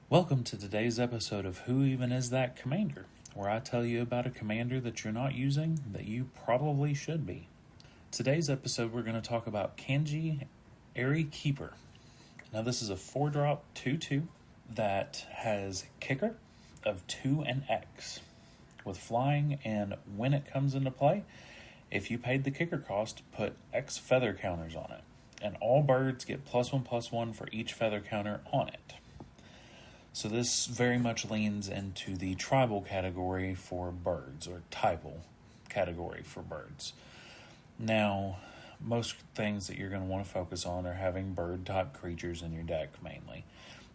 Welcome to today's episode of Who Even Is That Commander, where I tell you about a commander that you're not using that you probably should be. Today's episode we're going to talk about Kangee, Aerie Keeper. Now this is a 4-drop 2/2 that has kicker of 2 and X with flying, and when it comes into play, if you paid the kicker cost, put X feather counters on it, and all birds get +1/+1 for each feather counter on it. So this very much leans into the tribal category for birds, or typal category for birds. Now, most things that you're going to want to focus on are having bird-type creatures in your deck mainly.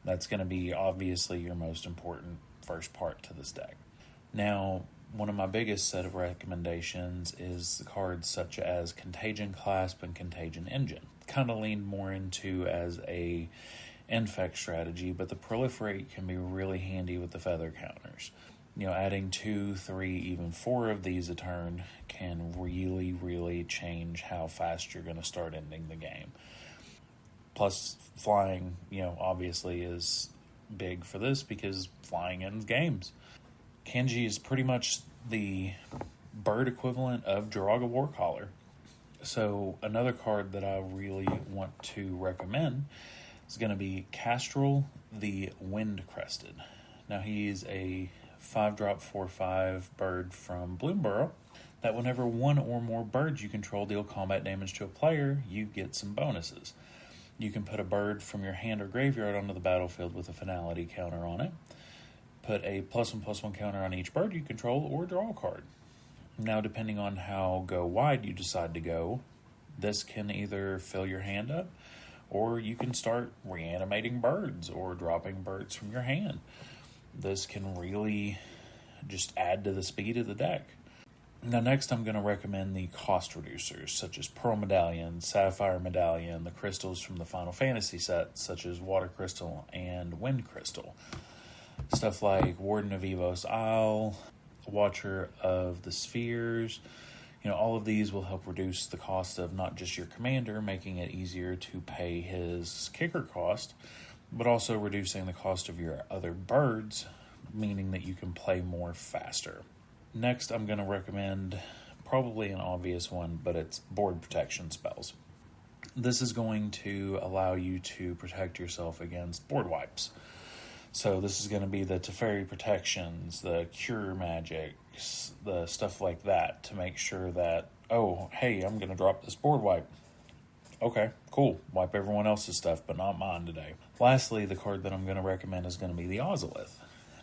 That's going to be obviously your most important first part to this deck. Now, one of my biggest set of recommendations is the cards such as Contagion Clasp and Contagion Engine. Kind of leaned more into as a infect strategy, but the proliferate can be really handy with the feather counters. You know, adding 2, 3, even 4 of these a turn can really change how fast you're going to start ending the game. Plus, flying, obviously is big for this because flying ends games. Kangee is pretty much the bird equivalent of Jiraga Warcaller. So another card that I really want to recommend is going to be Kastral the Windcrested. Now he's a 5-drop 4/5 bird from Bloomborough that whenever one or more birds you control deal combat damage to a player, you get some bonuses. You can put a bird from your hand or graveyard onto the battlefield with a finality counter on it. Put a +1/+1 counter on each bird you control, or draw a card. Now, depending on how go wide you decide to go, this can either fill your hand up, or you can start reanimating birds or dropping birds from your hand. This can really just add to the speed of the deck. Now, next I'm going to recommend the cost reducers, such as Pearl Medallion, Sapphire Medallion, the crystals from the Final Fantasy set, such as Water Crystal and Wind Crystal. Stuff like Warden of Evos Isle, Watcher of the Spheres. All of these will help reduce the cost of not just your commander, making it easier to pay his kicker cost, but also reducing the cost of your other birds, meaning that you can play more faster. Next, I'm going to recommend probably an obvious one, but it's board protection spells. This is going to allow you to protect yourself against board wipes. So this is going to be the Teferi protections, the cure magics, the stuff like that, to make sure that, oh, hey, I'm going to drop this board wipe. Okay, cool. Wipe everyone else's stuff, but not mine today. Lastly, the card that I'm going to recommend is going to be the Ozolith.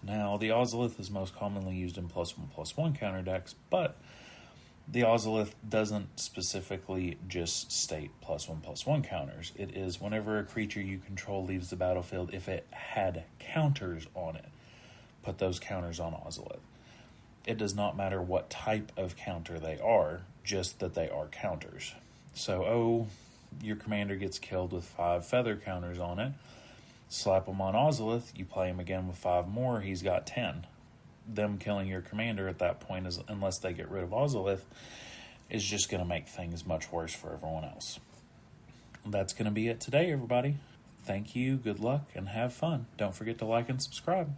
Now, the Ozolith is most commonly used in +1/+1 counter decks, but the Ozolith doesn't specifically just state +1/+1 counters. It is whenever a creature you control leaves the battlefield, if it had counters on it, put those counters on Ozolith. It does not matter what type of counter they are, just that they are counters. So, your commander gets killed with 5 feather counters on it. Slap him on Ozolith, you play him again with 5 more, he's got 10. Them killing your commander at that point, is, unless they get rid of Ozolith, is just going to make things much worse for everyone else. That's going to be it today, everybody. Thank you, good luck, and have fun. Don't forget to like and subscribe.